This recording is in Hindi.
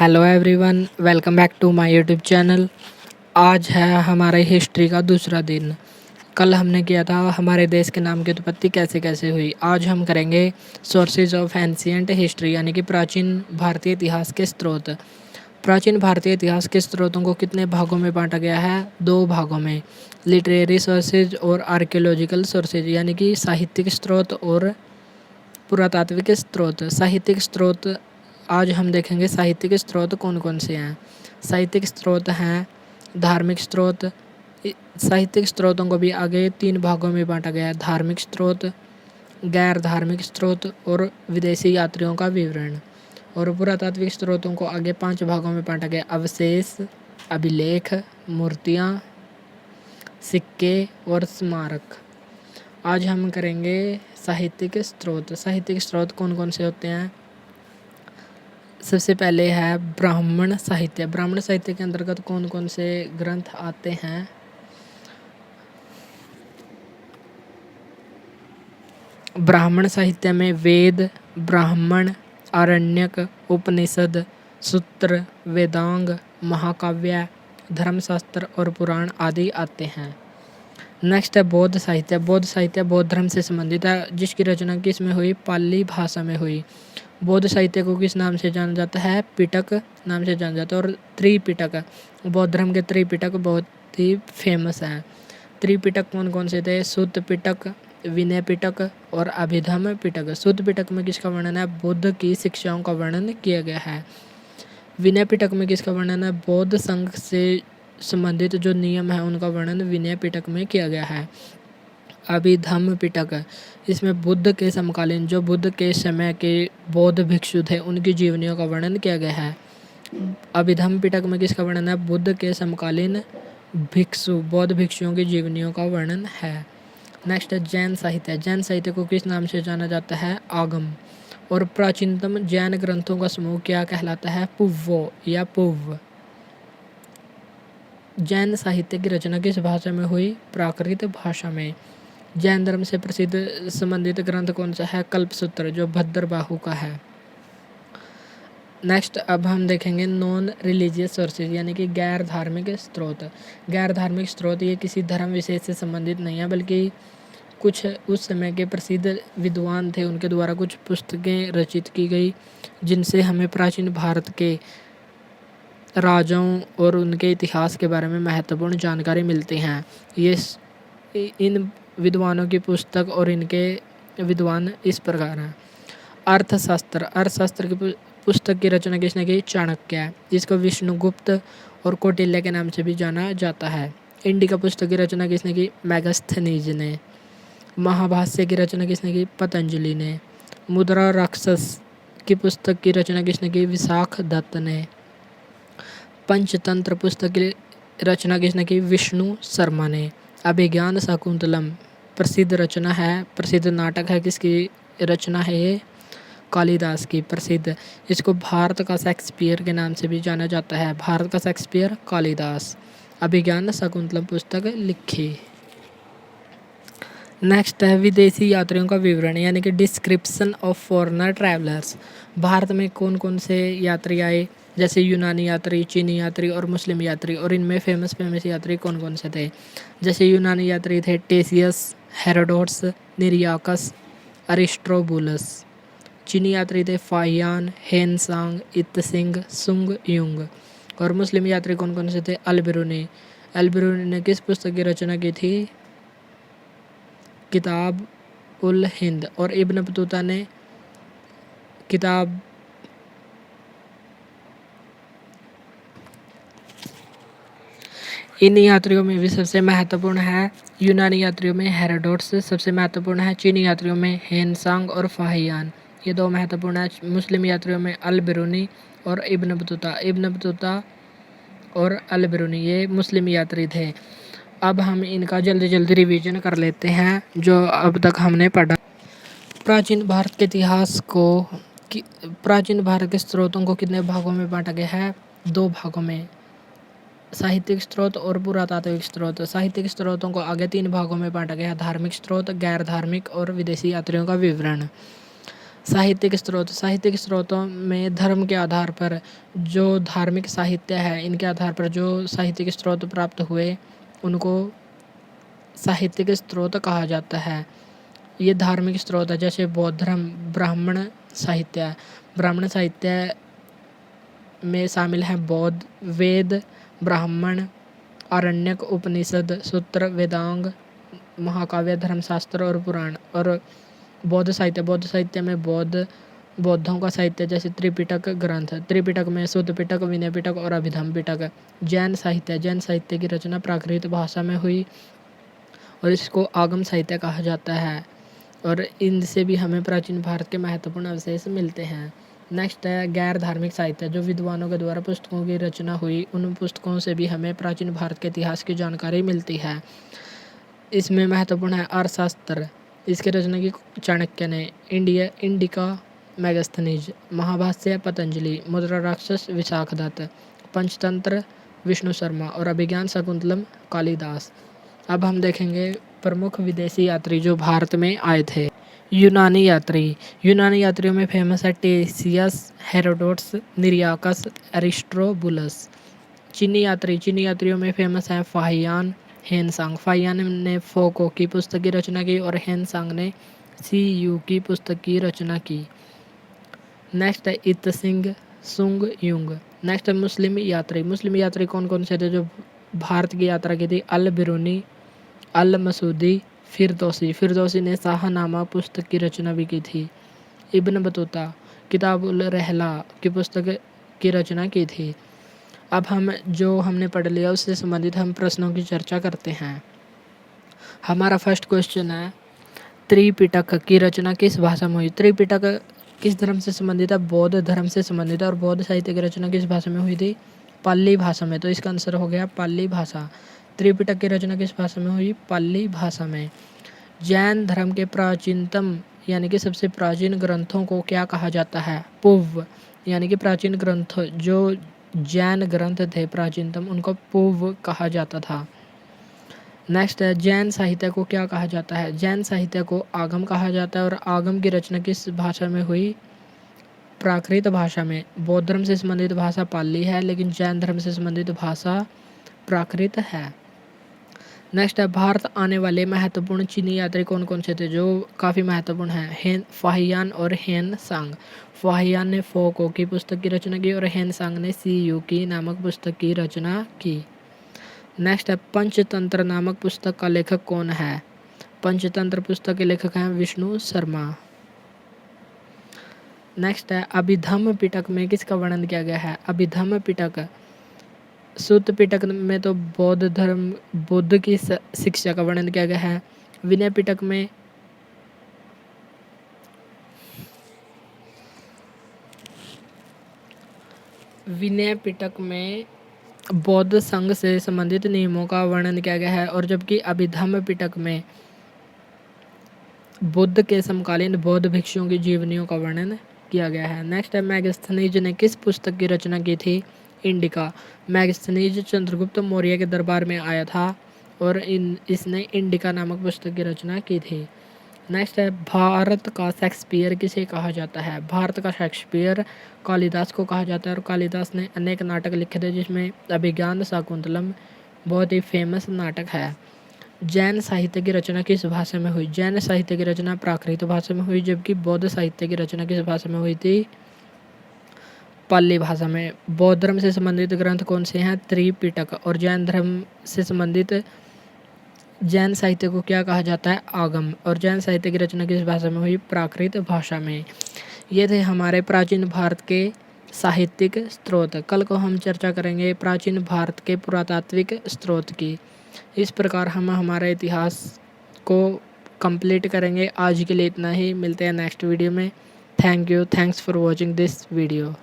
Hello everyone, welcome back to my YouTube channel. आज है हमारे हिस्ट्री का दूसरा दिन। कल हमने किया था हमारे देश के नाम की उत्पत्ति कैसे कैसे हुई। आज हम करेंगे सोर्सेज ऑफ एंशिएंट हिस्ट्री यानी कि प्राचीन भारतीय इतिहास के स्रोत। प्राचीन भारतीय इतिहास के स्रोतों को कितने भागों में बांटा गया है? 2 भागों में, लिटरेरी सोर्सेज और आर्कियोलॉजिकल सोर्सेज यानी कि साहित्यिक स्रोत और पुरातात्विक स्रोत। साहित्यिक स्रोत आज हम देखेंगे साहित्यिक स्रोत कौन कौन से हैं। साहित्यिक स्रोत हैं धार्मिक स्रोत। साहित्यिक स्रोतों को भी आगे 3 भागों में बांटा गया है, धार्मिक स्रोत, गैर धार्मिक स्रोत और विदेशी यात्रियों का विवरण। और पुरातात्विक स्रोतों को आगे 5 भागों में बांटा गया, अवशेष, अभिलेख, मूर्तियाँ, सिक्के और स्मारक। आज हम करेंगे साहित्यिक स्रोत। साहित्यिक स्रोत कौन कौन से होते हैं? सबसे पहले है ब्राह्मण साहित्य। ब्राह्मण साहित्य के अंतर्गत कौन कौन से ग्रंथ आते हैं? ब्राह्मण साहित्य में वेद, ब्राह्मण, आरण्यक, उपनिषद, सूत्र, वेदांग, महाकाव्य, धर्मशास्त्र और पुराण आदि आते हैं। नेक्स्ट है बौद्ध साहित्य। बौद्ध साहित्य बौद्ध धर्म से संबंधित है, जिसकी रचना किस में हुई? पाली भाषा में हुई। बौद्ध साहित्य को किस नाम से जाना जाता है? पिटक नाम से जाना जाता है। और त्रिपिटक, बौद्ध धर्म के त्रिपिटक बहुत ही फेमस हैं। त्रिपिटक कौन कौन से थे? सुत्त पिटक, विनय पिटक और अभिधम पिटक। सुत्त पिटक में किसका वर्णन है? बुद्ध की शिक्षाओं का वर्णन किया गया है। विनय पिटक में किसका वर्णन है? बौद्ध संघ से संबंधित जो नियम है उनका वर्णन विनय पिटक में किया गया है। अभिधम्म पिटक, इसमें बुद्ध के समकालीन जो बुद्ध के समय के बौद्ध भिक्षु थे उनकी जीवनियों का वर्णन किया गया है। अभिधम्म पिटक में किसका वर्णन है? बुद्ध के समकालीन भिक्षु बौद्ध भिक्षुओं की जीवनियों का वर्णन है। नेक्स्ट है जैन साहित्य। जैन साहित्य को किस नाम से जाना जाता है? आगम। और प्राचीनतम जैन ग्रंथों का समूह क्या कहलाता है? पुव्वो या पुव्व। जैन साहित्य की रचना किस भाषा में हुई? प्राकृत भाषा में। जैन धर्म से प्रसिद्ध संबंधित ग्रंथ कौन सा है? कल्पसूत्र, जो भद्रबाहु का है। नेक्स्ट अब हम देखेंगे नॉन रिलीजियस सोर्सेज यानी कि गैर धार्मिक स्रोत। गैर धार्मिक स्रोत ये किसी धर्म विशेष से संबंधित नहीं है, बल्कि कुछ उस समय के प्रसिद्ध विद्वान थे उनके द्वारा कुछ पुस्तकें रचित की गई, जिनसे हमें प्राचीन भारत के राजाओं और उनके इतिहास के बारे में महत्वपूर्ण जानकारी मिलती हैं। ये इन विद्वानों की पुस्तक और इनके विद्वान इस प्रकार हैं। अर्थशास्त्र। अर्थशास्त्र की पुस्तक की रचना किसने की? चाणक्य, जिसको विष्णुगुप्त और कौटिल्य के नाम से भी जाना जाता है। इंडिका पुस्तक की रचना किसने की? मेगास्थनीज ने। महाभाष्य की रचना किसने की? पतंजलि ने। मुद्रा राक्षस की पुस्तक की रचना किसने की? विशाख दत्त ने। पंचतंत्र पुस्तक की रचना किसने की? विष्णु शर्मा ने। अभिज्ञान शाकुंतलम प्रसिद्ध रचना है, प्रसिद्ध नाटक है, किसकी रचना है ये? कालिदास की प्रसिद्ध। इसको भारत का शेक्सपियर के नाम से भी जाना जाता है। भारत का शेक्सपियर कालिदास। अभिज्ञान शाकुंतलम पुस्तक लिखी। नेक्स्ट है विदेशी यात्रियों का विवरण यानी कि description of foreigner travellers. Bharat में कौन कौन से यात्री आए? जैसे यूनानी यात्री, चीनी यात्री और मुस्लिम यात्री। और इनमें फेमस यात्री कौन कौन से थे? जैसे यूनानी यात्री थे टेसियस, हेरोडोटस, निरियाकस, अरिस्टोबुलस। चीनी यात्री थे फाहियान, हेनसांग, इत्सिंग, सुंग युंग। और मुस्लिम यात्री कौन कौन से थे? अल-बिरूनी। अल-बिरूनी ने किस पुस्तक की रचना की थी? किताब उल हिंद। और इब्न बतूता ने किताब इन यात्रियों में भी सबसे महत्वपूर्ण है यूनानी यात्रियों में हेरोडोटस सबसे महत्वपूर्ण है, चीनी यात्रियों में हेनसांग और फाहियान ये 2 महत्वपूर्ण है। मुस्लिम यात्रियों में अल-बिरूनी और इब्न बतूता। इब्न बतूता और अल-बिरूनी ये मुस्लिम यात्री थे। अब हम इनका जल्दी जल्दी रिवीजन कर लेते हैं जो अब तक हमने पढ़ा। प्राचीन भारत के इतिहास को प्राचीन भारत के स्रोतों को कितने भागों में बांटा गया है? 2 भागों में, साहित्यिक स्रोत और पुरातात्विक स्रोत। साहित्यिक स्रोतों को आगे 3 भागों में बांटा गया है, धार्मिक स्रोत, गैर धार्मिक और विदेशी यात्रियों का विवरण। साहित्यिक स्रोत, साहित्यिक स्रोतों में धर्म के आधार पर जो धार्मिक साहित्य है, इनके आधार पर जो साहित्यिक स्रोत प्राप्त हुए उनको साहित्यिक स्रोत कहा जाता है। ये धार्मिक स्रोत है, जैसे बौद्ध धर्म, ब्राह्मण साहित्य। ब्राह्मण साहित्य में शामिल हैं बौद्ध, वेद, ब्राह्मण, आरण्यक, उपनिषद, सूत्र, वेदांग, महाकाव्य, धर्मशास्त्र और पुराण। और बौद्ध साहित्य में बौद्धों का साहित्य जैसे त्रिपिटक ग्रंथ, त्रिपिटक में शुद्ध पिटक, विनय पिटक और अभिधम पिटक। जैन साहित्य की रचना प्राकृत भाषा में हुई और इसको आगम साहित्य कहा जाता है और इनसे भी हमें प्राचीन भारत के महत्वपूर्ण अवशेष मिलते हैं। नेक्स्ट है गैर धार्मिक साहित्य, जो विद्वानों के द्वारा पुस्तकों की रचना हुई, उन पुस्तकों से भी हमें प्राचीन भारत के इतिहास की जानकारी मिलती है। इसमें महत्वपूर्ण है अर्थशास्त्र, इसके रचना की चाणक्य ने, इंडिका मैगस्थनीज, महाभाष्य पतंजलि, मुद्रा राक्षस विशाखदत्त, पंचतंत्र विष्णु शर्मा और अभिज्ञान शाकुंतलम कालिदास। अब हम देखेंगे प्रमुख विदेशी यात्री जो भारत में आए थे। यूनानी यात्रियों में फेमस है टेसियस, हेरोडोटस, निरियाकस, एरिस्ट्रोबुलस। चीनी यात्रियों में फेमस है फाहियान, हेनसांग। फाहियान ने फोको की पुस्तक की रचना की और हेनसांग ने सीयू की पुस्तक की रचना की। नेक्स्ट है इत्सिंग सुंग युंग। नेक्स्ट है मुस्लिम यात्री कौन कौन से थे जो भारत की यात्रा की थी? अल बिरूनी, अल मसूदी, फिरदौसी ने शाहनामा पुस्तक की रचना भी की थी। इब्न बतूता किताबुल रहला की पुस्तक की रचना की थी। अब हमने पढ़ लिया उससे संबंधित हम प्रश्नों की चर्चा करते हैं। हमारा फर्स्ट क्वेश्चन है त्रिपिटक की रचना किस भाषा में हुई? त्रिपिटक किस धर्म से संबंधित है? बौद्ध धर्म से संबंधित है। और बौद्ध साहित्य की रचना किस भाषा में हुई थी? पाली भाषा में। तो इसका आंसर हो गया पाली भाषा। त्रिपिटक की रचना किस भाषा में हुई? पाली भाषा में। जैन धर्म के प्राचीनतम यानी कि सबसे प्राचीन ग्रंथों को क्या कहा जाता है? पूर्व यानी कि प्राचीन ग्रंथ जो जैन ग्रंथ थे प्राचीनतम, उनको पूर्व कहा जाता था। नेक्स्ट है जैन साहित्य को क्या कहा जाता है? जैन साहित्य को आगम कहा जाता है। और आगम की रचना किस भाषा में हुई? प्राकृत भाषा में। बौद्ध धर्म से संबंधित भाषा पाली है, लेकिन जैन धर्म से संबंधित भाषा प्राकृत है। नेक्स्ट है भारत आने वाले महत्वपूर्ण चीनी यात्री कौन कौन से थे जो काफ़ी महत्वपूर्ण हैं? फाहियान और हेन सांग। फाहियान ने फोको की पुस्तक की रचना की और हेन सांग ने सीयू की नामक पुस्तक की रचना की। नेक्स्ट है पंचतंत्र नामक पुस्तक का लेखक कौन है? पंचतंत्र पुस्तक के लेखक हैं विष्णु शर्मा। नेक्स्ट है अभिधम पिटक में किसका वर्णन किया गया है? अभिधम पिटक, सूत पिटक में तो बुद्ध की शिक्षा का वर्णन किया गया है। विनय पिटक में बौद्ध संघ से संबंधित नियमों का वर्णन किया गया है। और जबकि अभिधम्म पिटक में बुद्ध के समकालीन बौद्ध भिक्षुओं की जीवनियों का वर्णन किया गया है। नेक्स्ट है मैगस्थनीज ने किस पुस्तक की रचना की थी? इंडिका। मैगस्थनीज चंद्रगुप्त मौर्य के दरबार में आया था और इसने इंडिका नामक पुस्तक की रचना की थी। नेक्स्ट है भारत का शेक्सपियर किसे कहा जाता है? भारत का शेक्सपियर कालिदास को कहा जाता है। और कालिदास ने अनेक नाटक लिखे थे जिसमें अभिज्ञान शाकुंतलम बहुत ही फेमस नाटक है। जैन साहित्य की रचना किस भाषा में हुई? जैन साहित्य की रचना प्राकृत भाषा में हुई, जबकि बौद्ध साहित्य की रचना किस भाषा में हुई थी? पाली भाषा में। बौद्ध धर्म से संबंधित ग्रंथ कौन से हैं? त्रिपिटक। और जैन धर्म से संबंधित जैन साहित्य को क्या कहा जाता है? आगम। और जैन साहित्य की रचना किस भाषा में हुई? प्राकृत भाषा में। ये थे हमारे प्राचीन भारत के साहित्यिक स्रोत। कल को हम चर्चा करेंगे प्राचीन भारत के पुरातात्विक स्रोत की। इस प्रकार हम हमारे इतिहास को कंप्लीट करेंगे। आज के लिए इतना ही, मिलते हैं नेक्स्ट वीडियो में। Thank you, thanks for watching this video.